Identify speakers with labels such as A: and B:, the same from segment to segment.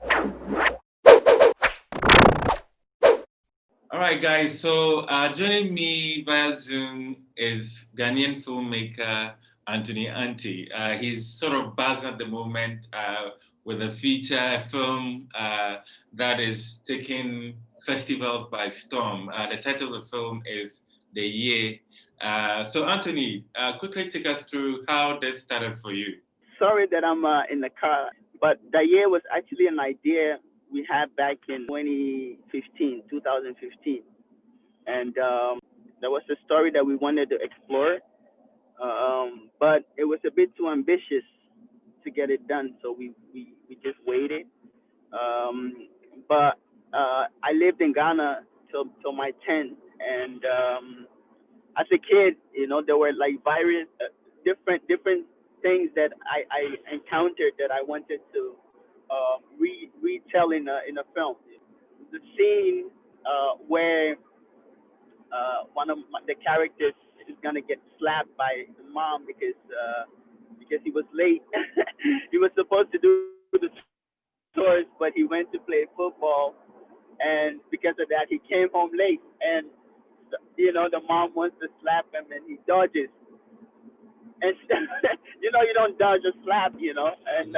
A: All right, guys. So joining me via Zoom is Ghanaian filmmaker Anthony Anti. He's sort of buzzing at the moment with a feature, a film that is taking festivals by storm. The title of the film is The YIE. So Anthony, quickly take us through how this started for you.
B: Sorry that I'm in the car, but the year was actually an idea we had back in 2015. And there was a story that we wanted to explore, but it was a bit too ambitious to get it done, so we just waited. Um, but I lived in Ghana till my 10th, and as a kid, there were like various different things that I encountered that I wanted to retell in a film. The scene where one of the characters is gonna get slapped by the mom because he was late. He was supposed to do the chores, but he went to play football, and because of that, he came home late. And the mom wants to slap him, and he dodges. And you don't dodge a slap, And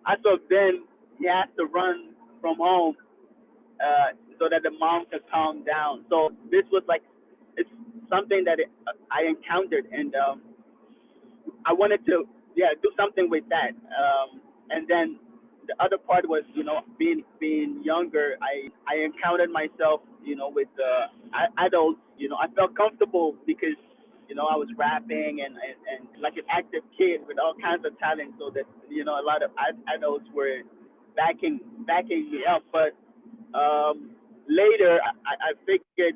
B: as of then, he has to run from home so that the mom could calm down. So this was like it's something that I encountered, and I wanted to do something with that. And then the other part was being younger. I encountered myself with adults. I felt comfortable because I was rapping and like an active kid with all kinds of talent, so that a lot of adults were backing me up. But later I figured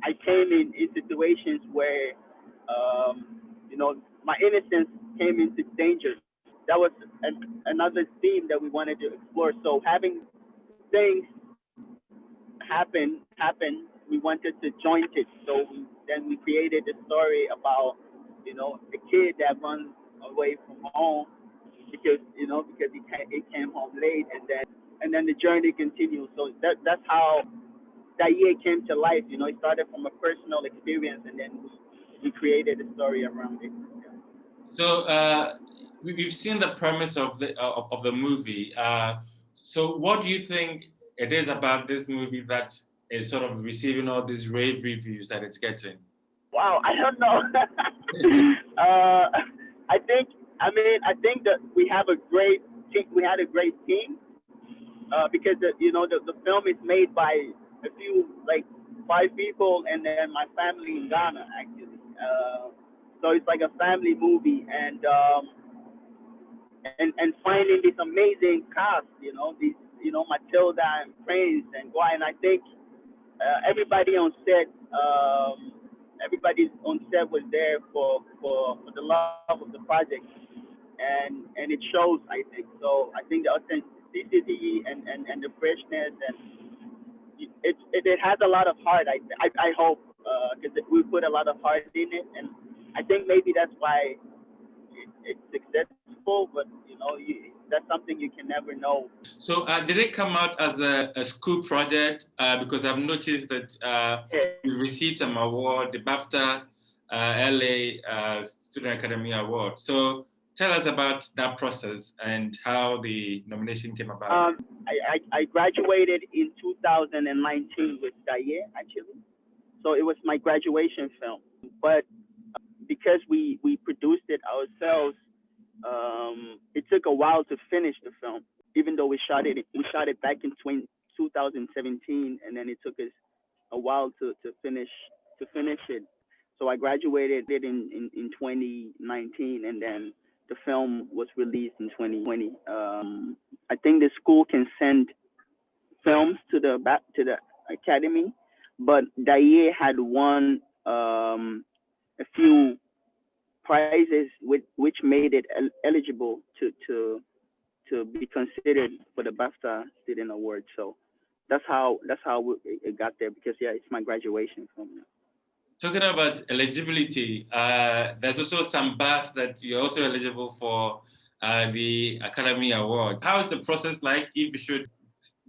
B: I came in situations where my innocence came into danger. That was another theme that we wanted to explore. So having things happen, we wanted to joint it. So then we created a story about a kid that runs away from home because he came home late, and then the journey continues. So that's how that year came to life. It started from a personal experience, and then we created a story around it.
A: So we've seen the premise of the movie. So what do you think it is about this movie that is sort of receiving all these rave reviews that it's getting?
B: Wow, I don't know. I think that we have a great team. We had a great team because the film is made by a few, like 5 people, and then my family in Ghana actually. So it's like a family movie, and finding this amazing cast, these Matilda and Prince and Guy, and I think everybody on set. Everybody on set was there for the love of the project, and it shows. I think so. I think the authenticity and the freshness, and it has a lot of heart. I hope because we put a lot of heart in it, and I think maybe that's why it's successful. But that's something you can never know.
A: So did it come out as a school project? Because I've noticed that you received some award, the BAFTA LA Student Academy Award. So tell us about that process and how the nomination came about.
B: I graduated in 2019 with YIE, actually. So it was my graduation film. But because we produced it ourselves, it took a while to finish the film. Even though we shot it back in 2017, and then it took us a while to finish it. So I graduated it in 2019, and then the film was released in 2020. I think the school can send films to the academy, but YIE had won a few prizes which made it eligible to be considered for the BAFTA Student Award. So that's how it got there, because it's my graduation film.
A: Talking about eligibility, there's also some bars that you're also eligible for the Academy Award. How is the process like if you should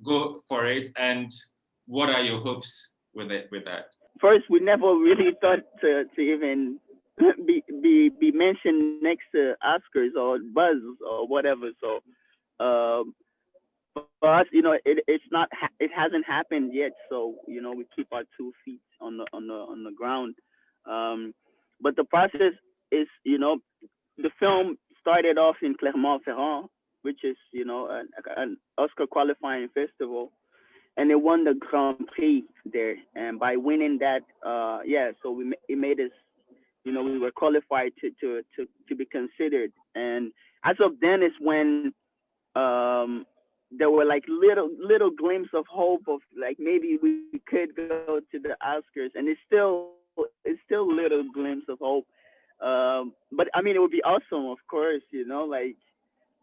A: go for it, and what are your hopes with that?
B: First, we never really thought to even be mentioned next to Oscars or Buzz or whatever. So for us, it hasn't happened yet. So we keep our 2 feet on the ground. Um, but the process is, the film started off in Clermont-Ferrand, which is an Oscar qualifying festival, and it won the Grand Prix there. And by winning that, so it made us, we were qualified to be considered. And as of then is when um, there were like little glimpse of hope of like maybe we could go to the Oscars, and it's still little glimpse of hope. But I mean, it would be awesome, of course, like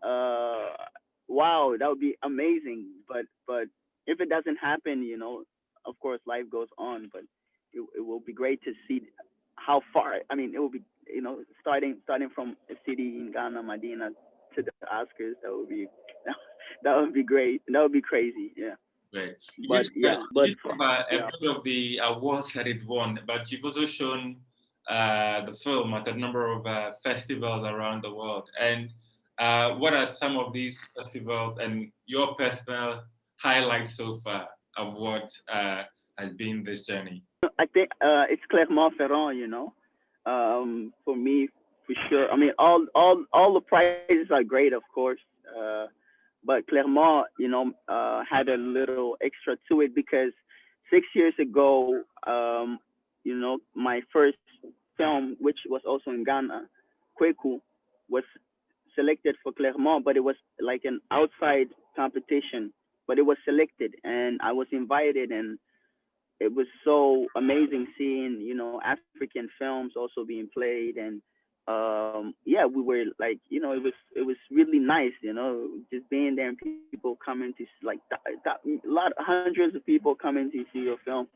B: uh, wow, that would be amazing. But if it doesn't happen, of course, life goes on. But it will be great to see how far. I mean, it will be starting from a city in Ghana, Medina, to the Oscars. That would be great. That would be crazy. Yeah.
A: Right.
B: But yeah. But
A: You talk about
B: yeah.
A: a bit of the awards that it won, but you've also shown the film at a number of festivals around the world. And what are some of these festivals and your personal highlights so far of what has been this journey?
B: I think it's Clermont-Ferrand. For me, for sure. I mean, all the prizes are great, of course. But Clermont, had a little extra to it because 6 years ago, my first film, which was also in Ghana, Kweku, was selected for Clermont, but it was like an outside competition. But it was selected, and I was invited, and it was so amazing seeing African films also being played. And yeah, we were like, it was really nice, just being there and people coming to like a lot, hundreds of people coming to see your film.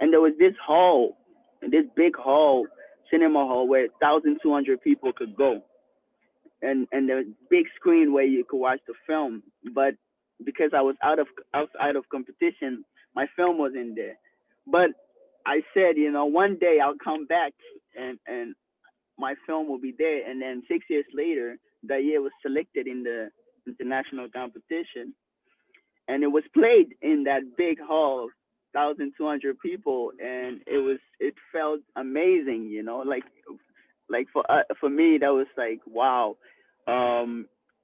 B: And there was this hall, this big hall, cinema hall, where 1,200 people could go, and the big screen where you could watch the film. But because I was outside of competition, my film was in there. But I said, one day I'll come back, and my film will be there. And then 6 years later, that year was selected in the international competition, and it was played in that big hall of 1,200 people, and it felt amazing, like for me that was like wow.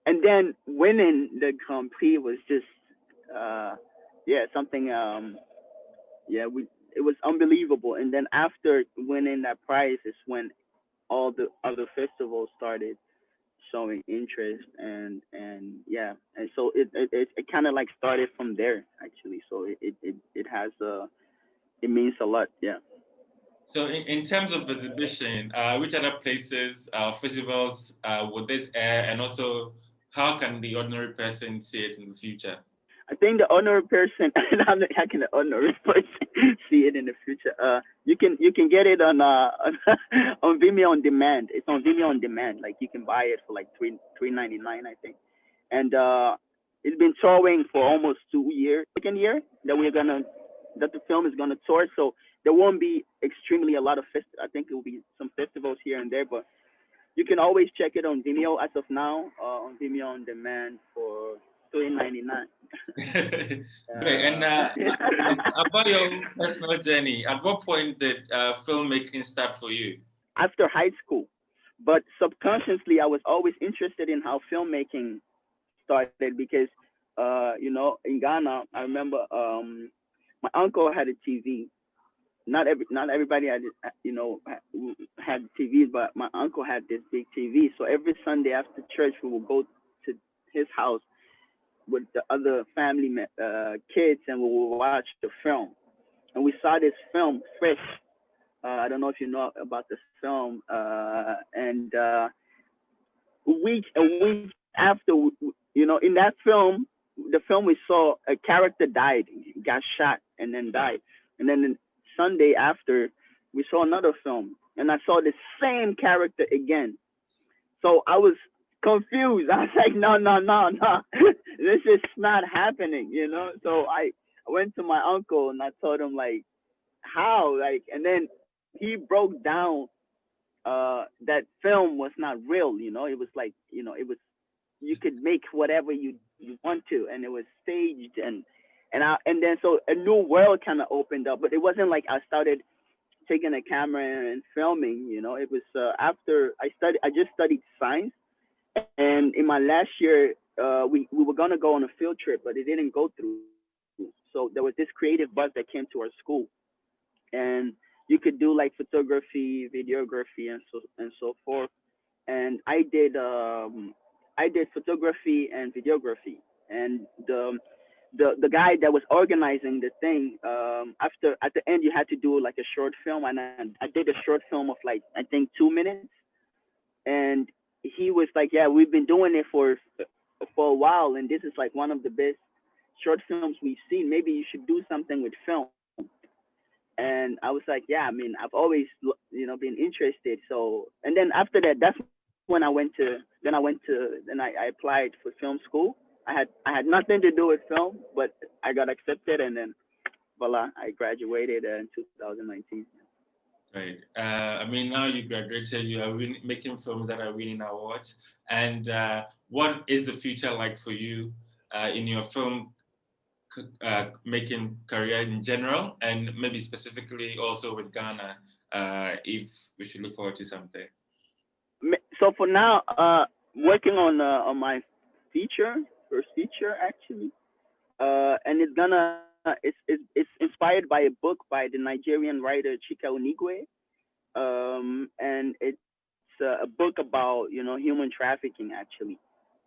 B: And then winning the Grand Prix was just uh something. Yeah, we it was unbelievable. And then after winning that prize is when all the other festivals started showing interest. And yeah, and so it kind of like started from there actually. So it has it means a lot. Yeah.
A: So in terms of exhibition, which other places, festivals would this air, and also how can the ordinary person see it in the future?
B: I think the honorary person, how can the honorary person see it in the future? You can get it on Vimeo on demand. It's on Vimeo on demand. Like you can buy it for like three 99, I think. And it's been touring for almost 2 years. Second year that the film is gonna tour. So there won't be extremely a lot of I think it will be some festivals here and there, but you can always check it on Vimeo as of now, on Vimeo on demand for 3.99.
A: Great. And about your personal journey, at what point did filmmaking start for you?
B: After high school, but subconsciously I was always interested in how filmmaking started because in Ghana I remember my uncle had a TV. Not everybody had had TVs, but my uncle had this big TV. So every Sunday after church we would go to his house with the other family kids, and we would watch the film. And we saw this film, Fresh. I don't know if you know about this film. And a week after, in that film, the film we saw, a character died, got shot, and then died. And then the Sunday after, we saw another film, and I saw the same character again. So I was confused. I was like, no, no, no, no, this is not happening, you know. So I went to my uncle and I told him like, how, like, and then he broke down that film was not real, you know. It was like, you know, it was, you could make whatever you want to, and it was staged, and then so a new world kind of opened up. But it wasn't like I started taking a camera and filming, you know. It was after I just studied science, and in my last year, we were gonna go on a field trip, but it didn't go through. So there was this creative bus that came to our school, and you could do like photography, videography, and so forth. And I did photography and videography, and the guy that was organizing the thing, after at the end you had to do like a short film, and I did a short film of like I think 2 minutes, and he was like, yeah, we've been doing it for a while, and this is like one of the best short films we've seen. Maybe you should do something with film. And I was like, yeah, I mean, I've always, you know, been interested. So, and then after that, that's when I applied for film school. I had nothing to do with film, but I got accepted, and then voila, I graduated in 2019.
A: Right. I mean, now you graduated, you are making films that are winning awards. And what is the future like for you in your film making career in general, and maybe specifically also with Ghana, if we should look forward to something?
B: So for now, working on my first feature actually, and it's inspired by a book by the Nigerian writer Chika Onigwe, and it's a book about, you know, human trafficking actually,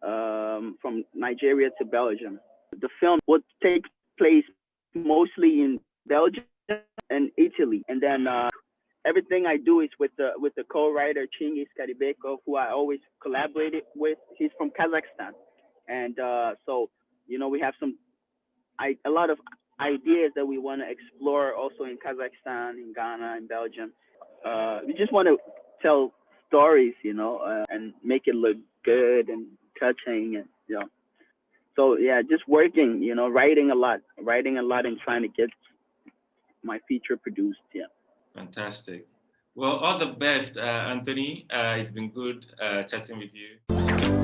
B: from Nigeria to Belgium. The film would take place mostly in Belgium and Italy, and then everything I do is with the co-writer Chingiz Karibekov, who I always collaborated with. He's from Kazakhstan, and so, you know, we have a lot of ideas that we want to explore also in Kazakhstan, in Ghana, in Belgium. We just want to tell stories, you know, and make it look good and touching, and you know. So yeah, just working, you know, writing a lot, and trying to get my feature produced. Yeah.
A: Fantastic. Well, all the best, Anthony. It's been good chatting with you.